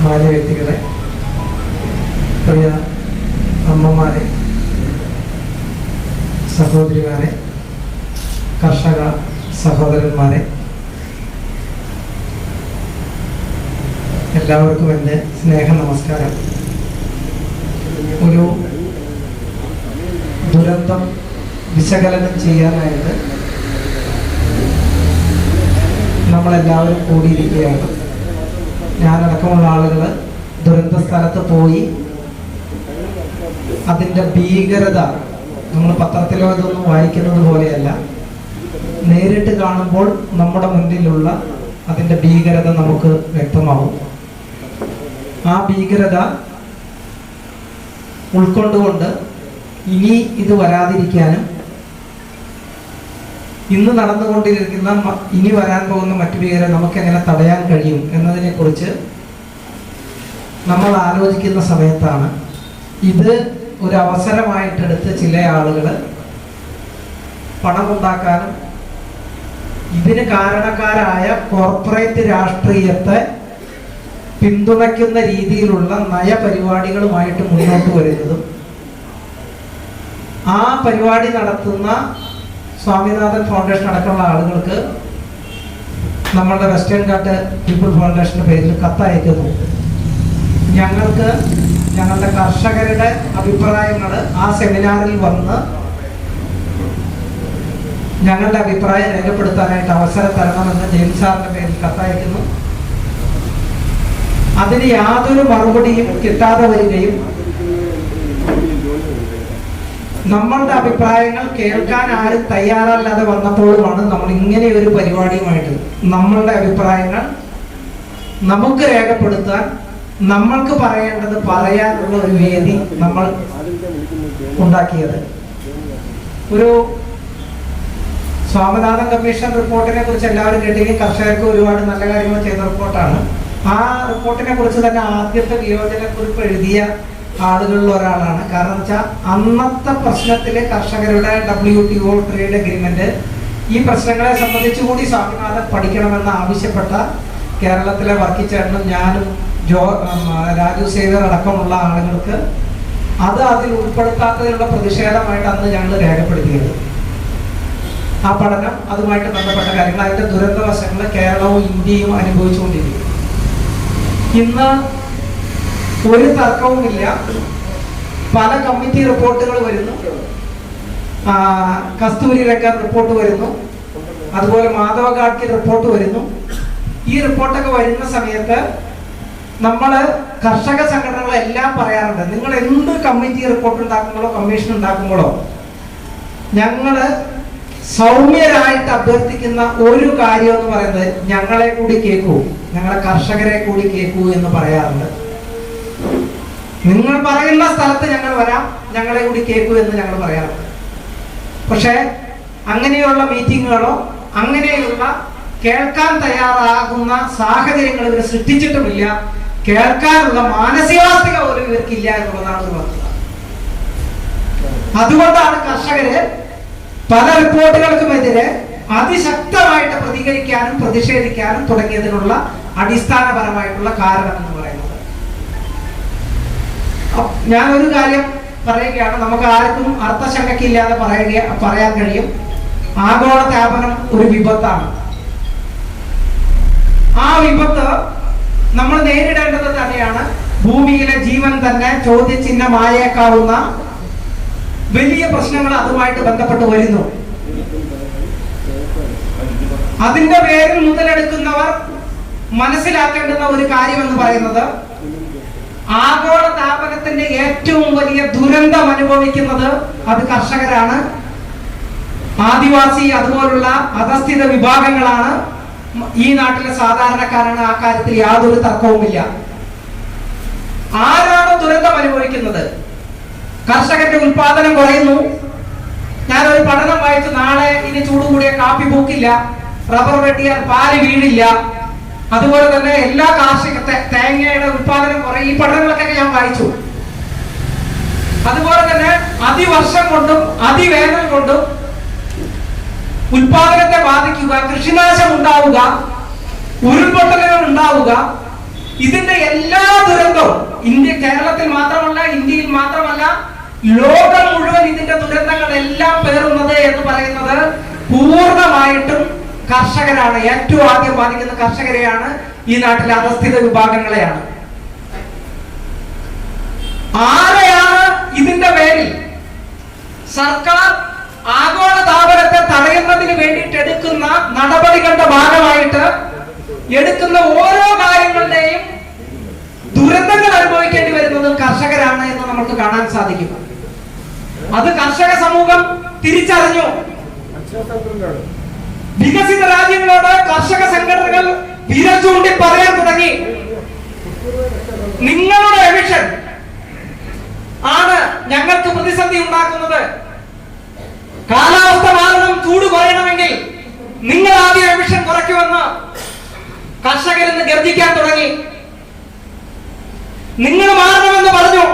മാന്യ വ്യക്തികളെ, പ്രിയ അമ്മമാരെ, സഹോദരിമാരെ, കർഷക സഹോദരന്മാരെ, എല്ലാവർക്കും എൻ്റെ സ്നേഹ നമസ്കാരം. ഒരു ദുരന്തം വിശകലനം ചെയ്യാനായിട്ട് നമ്മളെല്ലാവരും കൂടിയിരിക്കുകയാണ്. ഞാനടക്കമുള്ള ആളുകൾ ദുരന്ത സ്ഥലത്ത് പോയി അതിൻ്റെ ഭീകരത നമ്മൾ പത്രത്തിലോ ഇതൊന്നും വായിക്കുന്നത് പോലെയല്ല, നേരിട്ട് കാണുമ്പോൾ നമ്മുടെ മുന്നിലുള്ള അതിൻ്റെ ഭീകരത നമുക്ക് വ്യക്തമാവും. ആ ഭീകരത ഉൾക്കൊണ്ടുകൊണ്ട് ഇനി ഇത് വരാതിരിക്കാനും ഇന്ന് നടന്നുകൊണ്ടിരിക്കുന്ന ഇനി വരാൻ പോകുന്ന മറ്റു ഭീകരത നമുക്ക് എങ്ങനെ തടയാൻ കഴിയും എന്നതിനെ കുറിച്ച് നമ്മൾ ആലോചിക്കുന്ന സമയത്താണ് ഇത് ഒരു അവസരമായിട്ടെടുത്ത് ചില ആളുകൾ പണമുണ്ടാക്കാനും ഇതിന് കാരണക്കാരായ കോർപ്പറേറ്റ് രാഷ്ട്രീയത്തെ പിന്തുണയ്ക്കുന്ന രീതിയിലുള്ള നയപരിപാടികളുമായിട്ട് മുന്നോട്ട് വരുന്നതും ആ പരിപാടി നടത്തുന്ന സ്വാമിനാഥൻ ഫൗണ്ടേഷൻ അടക്കമുള്ള ആളുകൾക്ക് നമ്മളുടെ വെസ്റ്റേൺ ഘാട്ട് പീപ്പിൾ ഫൗണ്ടേഷന്റെ പേരിൽ കത്തയക്കുന്നു. ഞങ്ങൾക്ക് ഞങ്ങളുടെ കർഷകരുടെ അഭിപ്രായങ്ങൾ ആ സെമിനാറിൽ വന്ന് ഞങ്ങളുടെ അഭിപ്രായം രേഖപ്പെടുത്താനായിട്ട് അവസരം തരണമെന്ന് ജെയിംസ് സാറിന്റെ പേരിൽ കത്തയക്കുന്നു. അതിന് യാതൊരു മറുപടിയും കിട്ടാതെ വരികയും നമ്മളുടെ അഭിപ്രായങ്ങൾ കേൾക്കാൻ ആരും തയ്യാറല്ലാതെ വന്നപ്പോഴുമാണ് നമ്മൾ ഇങ്ങനെ ഒരു പരിപാടിയുമായിട്ട് നമ്മളുടെ അഭിപ്രായങ്ങൾ നമുക്ക് രേഖപ്പെടുത്താൻ, നമ്മൾക്ക് പറയേണ്ടത് പറയാനുള്ള ഒരു വേദി നമ്മൾ ഉണ്ടാക്കിയത്. ഒരു സ്വാമിനാഥൻ കമ്മീഷൻ റിപ്പോർട്ടിനെ കുറിച്ച് എല്ലാവരും കേട്ടെങ്കിൽ കർഷകർക്ക് ഒരുപാട് നല്ല കാര്യങ്ങൾ ചെയ്ത റിപ്പോർട്ടാണ്. ആ റിപ്പോർട്ടിനെ കുറിച്ച് തന്നെ ആദ്യത്തെ വിയോജനക്കുറിപ്പ് എഴുതിയ ആളുകളിൽ ഒരാളാണ്. കാരണം വെച്ചാൽ അന്നത്തെ പ്രശ്നത്തിലെ കർഷകരുടെ WTO ട്രേഡ് അഗ്രിമെന്റ് ഈ പ്രശ്നങ്ങളെ സംബന്ധിച്ചു കൂടി സ്വാമിനാഥൻ പഠിക്കണമെന്ന് ആവശ്യപ്പെട്ട കേരളത്തിലെ വർക്കിച്ചേട്ടനും ഞാനും രാജു സേവർ അടക്കമുള്ള ആളുകൾക്ക് അതിൽ ഉൾപ്പെടുത്താത്തതിനുള്ള പ്രതിഷേധമായിട്ട് അന്ന് ഞങ്ങൾ രേഖപ്പെടുത്തിയത്. ആ പഠനം അതുമായിട്ട് ബന്ധപ്പെട്ട കാര്യങ്ങൾ, അതിന്റെ ദുരന്തവശങ്ങൾ കേരളവും ഇന്ത്യയും അനുഭവിച്ചുകൊണ്ടിരിക്കും. ഇന്ന് ഒരു തർക്കവുമില്ല. പല കമ്മിറ്റി റിപ്പോർട്ടുകൾ വരുന്നു, കസ്തൂരി രംഗൻ റിപ്പോർട്ട് വരുന്നു, അതുപോലെ മാധവ ഗാഡ്ഗിൽ റിപ്പോർട്ട് വരുന്നു. ഈ റിപ്പോർട്ടൊക്കെ വരുന്ന സമയത്ത് നമ്മൾ കർഷക സംഘടനകളെല്ലാം പറയാറുണ്ട്, നിങ്ങൾ എന്ത് കമ്മിറ്റി റിപ്പോർട്ട് ഉണ്ടാക്കുമ്പോഴോ കമ്മീഷൻ ഉണ്ടാക്കുമ്പോഴോ ഞങ്ങള് സൗമ്യരായിട്ട് അഭ്യർത്ഥിക്കുന്ന ഒരു കാര്യം എന്ന് പറയുന്നത് ഞങ്ങളെ കൂടി കേൾക്കൂ, ഞങ്ങളെ കർഷകരെ കൂടി കേൾക്കൂ എന്ന് പറയാറുണ്ട്. നിങ്ങൾ പറയുന്ന സ്ഥലത്ത് ഞങ്ങൾ വരാം, ഞങ്ങളെ കൂടി കേൾക്കൂ എന്ന് ഞങ്ങൾ പറയാറുണ്ട്. പക്ഷെ അങ്ങനെയുള്ള മീറ്റിങ്ങുകളോ അങ്ങനെയുള്ള കേൾക്കാൻ തയ്യാറാകുന്ന സാഹചര്യങ്ങൾ ഇവർ സൃഷ്ടിച്ചിട്ടുമില്ല. കേൾക്കാനുള്ള മാനസികാവസ്ഥ പോലും ഇവർക്കില്ല എന്നുള്ളതാണ് ഒരു വസ്തുത. അതുകൊണ്ടാണ് കർഷകര് പല റിപ്പോർട്ടുകൾക്കുമെതിരെ അതിശക്തമായിട്ട് പ്രതികരിക്കാനും പ്രതിഷേധിക്കാനും തുടങ്ങിയതിനുള്ള അടിസ്ഥാനപരമായിട്ടുള്ള കാരണം എന്ന് പറയുന്നത്. ഞാനൊരു കാര്യം പറയുകയാണ്, നമുക്ക് ആർക്കും അർത്ഥശങ്കയ്ക്കില്ലാതെ പറയാൻ കഴിയും, ആഗോള താപനം ഒരു വിപത്താണ്. ആ വിപത്ത് നമ്മൾ നേരിടേണ്ടത് തന്നെയാണ്. ഭൂമിയിലെ ജീവൻ തന്നെ ചോദ്യചിഹ്നമായേക്കാവുന്ന വലിയ പ്രശ്നങ്ങൾ അതുമായിട്ട് ബന്ധപ്പെട്ട് വരുന്നു. അതിന്റെ പേരിൽ മുതലെടുക്കുന്നവർ മനസ്സിലാക്കേണ്ടുന്ന ഒരു കാര്യം എന്ന് പറയുന്നത്, ആഗോള താപനത്തിന്റെ ഏറ്റവും വലിയ ദുരന്തം അനുഭവിക്കുന്നത് അത് കർഷകരാണ്, ആദിവാസി അതുപോലുള്ള അധസ്ഥിത വിഭാഗങ്ങളാണ്, ഈ നാട്ടിലെ സാധാരണക്കാരാണ്. ആ കാര്യത്തിൽ യാതൊരു തർക്കവുമില്ല. ആരാണോ ദുരന്തം അനുഭവിക്കുന്നത്? കർഷകന്റെ ഉൽപാദനം കുറയുന്നു. ഞാനൊരു പഠനം വായിച്ചു, നാളെ ഇനി ചൂട് കൂടിയ കാപ്പി പൂക്കില്ല, റബ്ബർ വെട്ടിയാൽ പാല് വീണില്ല, അതുപോലെ തന്നെ എല്ലാ കാർഷിക തേങ്ങയുടെ ഉൽപാദനം കുറയും. ഈ പഠനങ്ങളൊക്കെ ഞാൻ വായിച്ചു. അതുപോലെ തന്നെ അതിവർഷം കൊണ്ടും അതിവേനൽ കൊണ്ടും ഉൽപാദനത്തെ ബാധിക്കുക, കൃഷിനാശം ഉണ്ടാവുക, ഉരുൾപൊട്ടലുകൾ ഉണ്ടാവുക, ഇതിന്റെ എല്ലാ ദുരന്തവും കേരളത്തിൽ മാത്രമല്ല, ഇന്ത്യയിൽ മാത്രമല്ല, ലോകം മുഴുവൻ ഇതിന്റെ ദുരന്തങ്ങളെല്ലാം പേറുന്നത് എന്ന് പറയുന്നത് പൂർണ്ണമായിട്ടും കർഷകരാണ്. ഏറ്റവും ആദ്യം ബാധിക്കുന്ന കർഷകരെയാണ്, ഈ നാട്ടിലെ അധസ്ഥിത വിഭാഗങ്ങളെയാണ്. ആരെയാണ് ഇതിന്റെ പേരിൽ സർക്കാർ ആഗോളതാപനത്തെ തടയുന്നതിന് വേണ്ടിയിട്ട് എടുക്കുന്ന നടപടികളുടെ ഭാഗമായിട്ട് എടുക്കുന്ന ഓരോ കാര്യങ്ങളുടെയും ദുരന്തങ്ങൾ അനുഭവിക്കേണ്ടി വരുന്നതും കർഷകരാണ് എന്ന് നമുക്ക് കാണാൻ സാധിക്കും. അത് കർഷക സമൂഹം തിരിച്ചറിഞ്ഞു. വികസിത രാജ്യങ്ങളോട് കർഷക സംഘടനകൾ വിരൽ ചൂണ്ടി പറയാൻ തുടങ്ങി, നിങ്ങളുടെ എമിഷൻ ആണ് ഞങ്ങൾക്ക് പ്രതിസന്ധി ഉണ്ടാക്കുന്നത്. കാലാവസ്ഥ മാറണം, ചൂട് കുറയണമെങ്കിൽ നിങ്ങൾ ആദ്യം എമിഷൻ കുറയ്ക്കുമെന്ന് കർഷകരിന്ന് ഗർജിക്കാൻ തുടങ്ങി. നിങ്ങൾ മാറണമെന്ന് പറഞ്ഞു.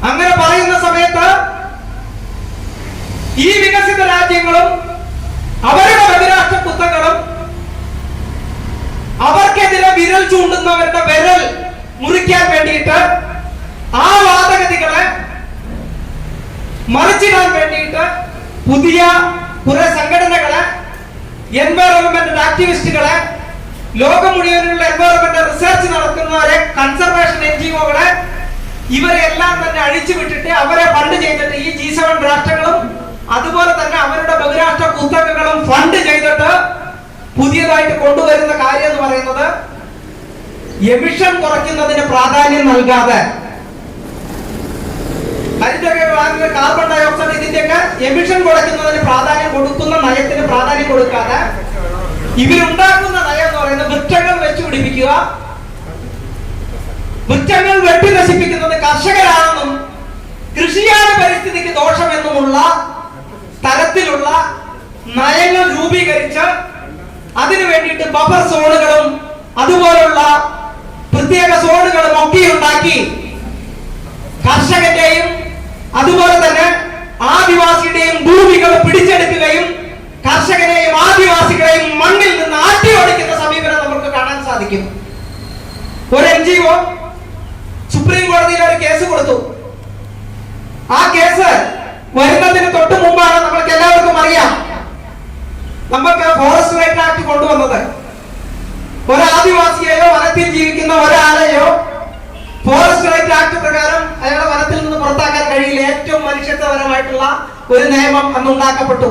അങ്ങനെ പറയുന്ന സമയത്ത് ഈ വികസിത രാജ്യങ്ങളും അവരുടെ ബഹിരാഷ്ട്ര പുസ്തകങ്ങളും അവർക്കെതിരെ വിരൽ ചൂണ്ടുന്നവരുടെ വിരൽ മുറിക്കാൻ വേണ്ടിയിട്ട്, ആ വാദഗതികളെ മറിച്ചിടാൻ വേണ്ടിയിട്ട് പുതിയ കുറെ സംഘടനകളെ, എൻവയറോൺമെന്റ് ആക്ടിവിസ്റ്റുകളെ, ലോകം മുഴുവനുള്ള എൻവയറോൺമെന്റ് റിസർച്ച് നടത്തുന്നവരെ, കൺസർവേഷൻ NGO-കളെ, ഇവരെല്ലാം തന്നെ അഴിച്ചുവിട്ടിട്ട് അവരെ ഫണ്ട് ചെയ്തിട്ട് ഈ G7 രാഷ്ട്രങ്ങളും അതുപോലെ തന്നെ അവരുടെ ബഹിരാഷ്ട്ര കുത്തകകളും ഫണ്ട് ചെയ്തിട്ട് പുതിയതായിട്ട് കൊണ്ടുവരുന്ന കാര്യം എന്ന് പറയുന്നത് എമിഷൻ കുറയ്ക്കുന്നതിന് പ്രാധാന്യം നൽകാതെ, കാർബൺ ഡൈ ഓക്സൈഡ് ഇതിന്റെയൊക്കെ എമിഷൻ കുറയ്ക്കുന്നതിന് പ്രാധാന്യം കൊടുക്കുന്ന നയത്തിന് പ്രാധാന്യം കൊടുക്കാതെ ഇവരുണ്ടാക്കുന്ന നയം എന്ന് പറയുന്നത് വൃക്ഷങ്ങൾ വെച്ചു പിടിപ്പിക്കുക, വൃക്ഷങ്ങൾ വെട്ടി നശിപ്പിക്കുന്നത് കർഷകരാണെന്നും കൃഷിയാണ് പരിസ്ഥിതിക്ക് ദോഷമെന്നുമുള്ള തരത്തിലുള്ള നയങ്ങൾ രൂപീകരിച്ച് അതിനു വേണ്ടിയിട്ട് ബഫർ സോണുകളും അതുപോലുള്ള പ്രത്യേക സോണുകളും ഒക്കെ ഉണ്ടാക്കി കർഷകന്റെയും അതുപോലെ തന്നെ ആദിവാസിയുടെയും ഭൂമികൾ പിടിച്ചെടുക്കുകയും കർഷകരെയും ആദിവാസികളെയും മണ്ണിൽ നിന്ന് ആട്ടി ഓടിക്കുന്ന സമീപനം നമുക്ക് കാണാൻ സാധിക്കും. ഒരു NGO സുപ്രീം കോടതിയിൽ ഒരു കേസ് കൊടുത്തു. ആ കേസ് വരുന്നതിന് തൊട്ട് മുമ്പാണ്, നമ്മൾക്ക് എല്ലാവർക്കും അറിയാം, നമുക്ക് ഫോറസ്റ്റ് റൈറ്റ് ആക്ട് കൊണ്ടുവന്നത്. ഒരു ആദിവാസിയെയോ വനത്തിൽ ജീവിക്കുന്ന ഒരാളെയോ ഫോറസ്റ്റ് റൈറ്റ് ആക്ട് പ്രകാരം അയാളെ വനത്തിൽ നിന്ന് പുറത്താക്കാൻ കഴിയില്ല. ഏറ്റവും മനുഷ്യത്വപരമായിട്ടുള്ള ഒരു നിയമം അന്നുണ്ടാക്കപ്പെട്ടു.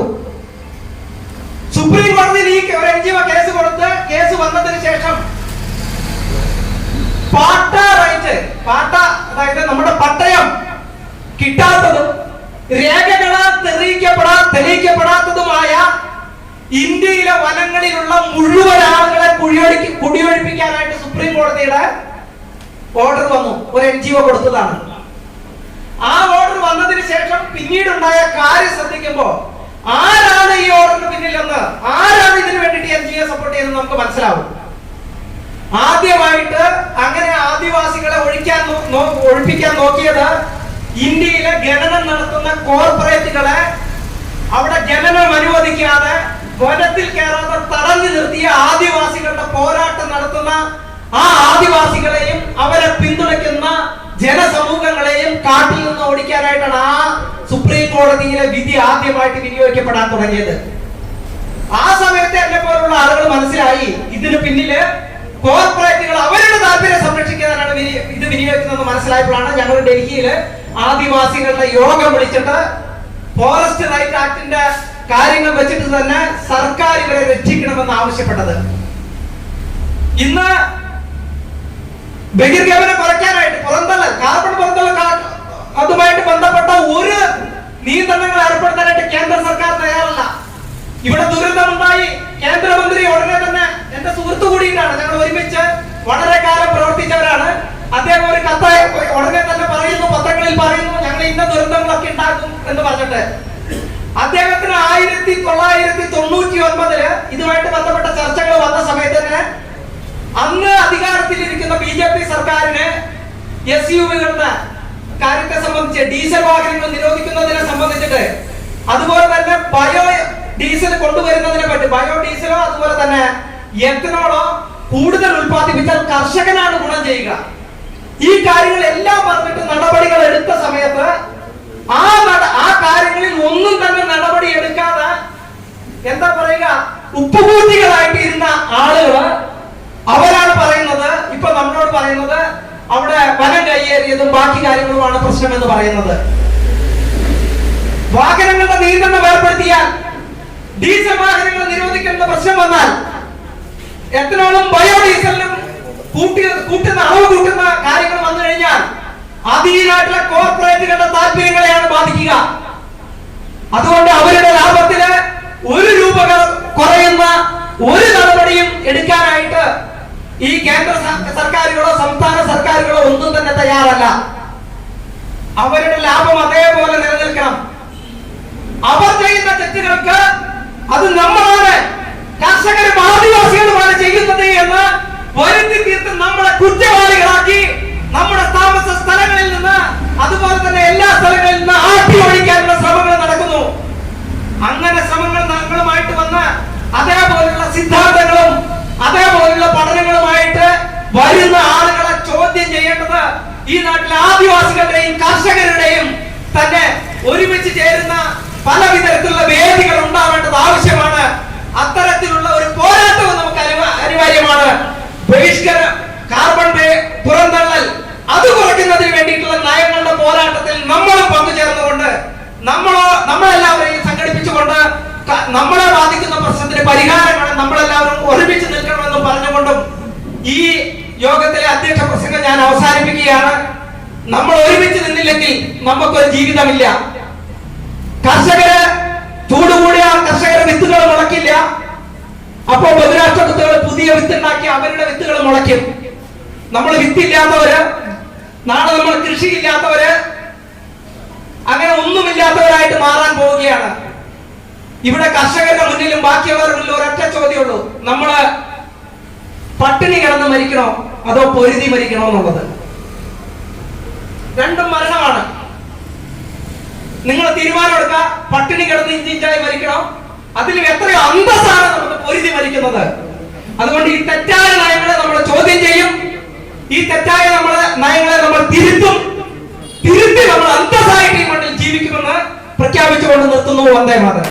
സുപ്രീം കോടതിയിൽ ഈ ഒരു NGO കേസ് കൊടുത്ത്, കേസ് വന്നതിന് ശേഷം പാട്ട റൈറ്റ്, അതായത് നമ്മുടെ പട്ടയം കിട്ടാത്തതും രേഖകളാൽ തെളിയിക്കപ്പെടാത്തതുമായ ഇന്ത്യയിലെ വനങ്ങളിലുള്ള മുഴുവൻ ആളുകളെ കുടിയൊഴിപ്പിക്കാനായിട്ട് സുപ്രീം കോടതിയുടെ ഓർഡർ വന്നു. ഒരു NGO കൊടുത്തതാണ്. ആ ഓർഡർ വന്നതിന് ശേഷം പിന്നീടുണ്ടായ കാര്യം ശ്രദ്ധിക്കുമ്പോൾ ആരാണ് ഈ ഓർഡറിന് പിന്നിലെന്ന്, ആരാണ് ഇതിനു വേണ്ടിയിട്ട് NGO സപ്പോർട്ട് ചെയ്തെന്ന് നമുക്ക് മനസ്സിലാവും. ആദ്യമായിട്ട് അങ്ങനെ ആദിവാസികളെ ഒഴിപ്പിക്കാൻ നോക്കിയത് ഇന്ത്യയിലെ ഖനനം നടത്തുന്ന കോർപ്പറേറ്റുകളെ അവിടെ ഖനനം അനുവദിക്കാതെ വനത്തിൽ കയറാതെ തടഞ്ഞു നിർത്തിയ ആദിവാസികളുടെ പോരാട്ടം നടത്തുന്ന ആ ആദിവാസികളെയും അവരെ പിന്തുണയ്ക്കുന്ന ജനസമൂഹങ്ങളെയും കാട്ടിൽ നിന്ന് ഓടിക്കാനായിട്ടാണ് ആ സുപ്രീം കോടതിയിലെ വിധി ആദ്യമായിട്ട് വിനിയോഗിക്കപ്പെടാൻ തുടങ്ങിയത്. ആ സമയത്ത് എന്നെ പോലുള്ള ആളുകൾ മനസ്സിലായി, ഇതിന് പിന്നില് കോർപ്പറേറ്റുകൾ അവരുടെ താല്പര്യം സംരക്ഷിക്കാനാണ് ഇത് വിനിയോഗിക്കുന്നത്. മനസ്സിലായപ്പോഴാണ് ഞങ്ങൾ ഡൽഹിയിൽ ആദിവാസികളുടെ യോഗം വിളിച്ചിട്ട് ഫോറസ്റ്റ് റൈറ്റ് ആക്ടിന്റെ കാര്യങ്ങൾ വെച്ചിട്ട് തന്നെ സർക്കാർ ഇവരെ രക്ഷിക്കണമെന്ന് ആവശ്യപ്പെട്ടത്. ഇന്ന് ബഹിർഗമനം കുറയ്ക്കാനായിട്ട് കാർബൺ പുറന്തള്ളൽ അതുമായിട്ട് ബന്ധപ്പെട്ട ഒരു നിയന്ത്രണങ്ങൾ ഏർപ്പെടുത്താനായിട്ട് കേന്ദ്ര സർക്കാർ തയ്യാറല്ല. ഇവിടെ ദുരന്തമുണ്ടായി, കേന്ദ്രമന്ത്രി ഉടനെ തന്നെ, എന്റെ സുഹൃത്തു കൂടിയിട്ടാണ്, ഞങ്ങൾ ഒരുമിച്ച് വളരെ കാലം പ്രവർത്തിച്ചവരാണ്. അദ്ദേഹം ഒരു കത്ത് ഉടനെ തന്നെ പറയുന്നു, പത്രങ്ങളിൽ പറയുന്നു, ഞങ്ങൾ ഇന്ന ദുരന്തങ്ങളൊക്കെ ഉണ്ടാക്കും എന്ന് പറഞ്ഞിട്ട്. അദ്ദേഹത്തിന് 1999 ഇതുമായിട്ട് ബന്ധപ്പെട്ട ചർച്ചകൾ വന്ന സമയത്ത് തന്നെ അന്ന് അധികാരത്തിലിരിക്കുന്ന BJP സർക്കാരിന് SUV-കളുടെ കാര്യത്തെ സംബന്ധിച്ച്, ഡീസൽ വാഹനങ്ങൾ നിരോധിക്കുന്നതിനെ സംബന്ധിച്ചിട്ട്, അതുപോലെ തന്നെ ബയോ ഡീസൽ കൊണ്ടുവരുന്നതിനെ പറ്റി, ബയോഡീസലോ അതുപോലെ തന്നെ എത്തനോളോ കൂടുതൽ ഉൽപ്പാദിപ്പിച്ചാൽ കർഷകനാണ് ഗുണം ചെയ്യുക. ഈ കാര്യങ്ങളെല്ലാം പറഞ്ഞിട്ട് നടപടികൾ എടുത്ത സമയത്ത് ആ കാര്യങ്ങളിൽ ഒന്നും തന്നെ നടപടി എടുക്കാതെ എന്താ പറയുക, ഉപ്പുകൂട്ടികളായിട്ടിരുന്ന ആളുകൾ അവരാണ് പറയുന്നത്, ഇപ്പൊ നമ്മളോട് പറയുന്നത് അവിടെ വനം കയ്യേറിയതും ബാക്കി കാര്യങ്ങളുമാണ് പ്രശ്നം എന്ന് പറയുന്നത്. വാഹനങ്ങളുടെ നിയന്ത്രണം ഏർപ്പെടുത്തിയാൽ, ഡീസൽ വാഹനങ്ങൾ നിരോധിക്കേണ്ട പ്രശ്നം വന്നാൽ, എത്തനോളും ബയോഡീസലിനും കൂട്ടുന്ന അളവ് കൂട്ടുന്ന കാര്യങ്ങൾ വന്നു കഴിഞ്ഞാൽ അത് ഈ നാട്ടിലെ കോർപ്പറേറ്റുകളുടെ താല്പര്യങ്ങളെയാണ് ബാധിക്കുക. അതുകൊണ്ട് അവരുടെ ലാഭത്തിന് ഒരു രൂപ കുറയുന്ന ഒരു നടപടിയും എടുക്കാനായിട്ട് ഈ കേന്ദ്ര സർക്കാരുകളോ സംസ്ഥാന സർക്കാരുകളോ ഒന്നും തന്നെ തയ്യാറല്ല. അവരുടെ ലാഭം അതേപോലെ നിലനിൽക്കണം. അവർ ചെയ്യുന്ന തെറ്റുകൾക്ക് അത് നമ്മളാണ്, കർഷകരും ആദിവാസികളുമാണ് ചെയ്യുന്നത് എന്ന് വരുത്തി തീർത്ത് നമ്മളെ കുറ്റവാളികളാക്കി നമ്മുടെ താമസ സ്ഥലങ്ങളിൽ നിന്ന് അതുപോലെ തന്നെ എല്ലാ സ്ഥലങ്ങളിൽ നിന്ന് ആട്ടി ഓടിക്കാനുള്ള ശ്രമങ്ങൾ നടക്കുന്നു. അങ്ങനെ ശ്രമങ്ങൾ ഞങ്ങളുമായിട്ട് വന്ന് അതേപോലുള്ള സിദ്ധാന്തങ്ങളും അതേപോലുള്ള പഠനങ്ങളുമായിട്ട് വരുന്ന ആളുകളെ ചോദ്യം ചെയ്യേണ്ടത് ഈ നാട്ടിലെ ആദിവാസികളുടെയും കർഷകരുടെയും തന്നെ ഒരുമിച്ച് ചേരുന്ന പല വിധത്തിലുള്ള വേദികൾ ഉണ്ടാവേണ്ടത് ആവശ്യമാണ്. അത്തരത്തിലുള്ള ഒരു പോരാട്ടവും നമുക്ക് അനിവാര്യമാണ്. ബഹിഷ്കരണം, കാർബൺ പുറന്തള്ളൽ അത് കുറയ്ക്കുന്നതിന് വേണ്ടിയിട്ടുള്ള നയങ്ങളുടെ പോരാട്ടത്തിൽ നമ്മളും പങ്കുചേർന്നുകൊണ്ട് നമ്മളെല്ലാവരെയും സംഘടിപ്പിച്ചുകൊണ്ട് നമ്മളെ ബാധിക്കുന്ന പ്രശ്നത്തിന് പരിഹാരമാണ് നമ്മളെല്ലാവരും ഒരുമിച്ച് നിൽക്കണമെന്ന് പറഞ്ഞുകൊണ്ടും ഈ യോഗത്തിലെ അധ്യക്ഷ പ്രസംഗം ഞാൻ അവസാനിപ്പിക്കുകയാണ്. നമ്മൾ ഒരുമിച്ച് നിന്നില്ലെങ്കിൽ നമുക്കൊരു ജീവിതമില്ല. കർഷകര് ചൂടുകൂടിയ കർഷകരെ വിത്തുകൾ മുളക്കില്ല. അപ്പോൾ ബഹുരാഷ്ട്ര വിത്തുകൾ പുതിയ വിത്തുണ്ടാക്കി അവരുടെ വിത്തുകൾ മുളയ്ക്കും. നമ്മൾ വിത്തില്ലാത്തവര്, നാളെ നമ്മൾ കൃഷിയില്ലാത്തവര്, അങ്ങനെ ഒന്നുമില്ലാത്തവരായിട്ട് മാറാൻ പോവുകയാണ്. ഇവിടെ കർഷകരുടെ മുന്നിലും ബാക്കിയുള്ളവരുടെ മുന്നിലും ഒരൊറ്റ ചോദ്യമുള്ളൂ, നമ്മള് പട്ടിണി കിടന്ന് മരിക്കണോ അതോ പൊരുതി മരിക്കണോ എന്നുള്ളത്. രണ്ടും മരണമാണ്. നിങ്ങൾ തീരുമാനം എടുക്കുക, പട്ടിണി കിടന്ന് ഇഞ്ചിഞ്ചായി മരിക്കണോ, അതിൽ എത്രയോ അന്തസ്സാണ് നമുക്ക് പൊരുതി മരിക്കുന്നത്. അതുകൊണ്ട് ഈ തെറ്റായ നയങ്ങളെ നമ്മൾ ചോദ്യം ചെയ്യും. ഈ തെറ്റായ നയങ്ങളെ നമ്മൾ തിരുത്തി നമ്മൾ അന്തസ്സായിട്ട് ഈ മണ്ണിൽ ജീവിക്കുമെന്ന് പ്രഖ്യാപിച്ചുകൊണ്ട് നിർത്തുന്നു. വന്ദേ മാതരം.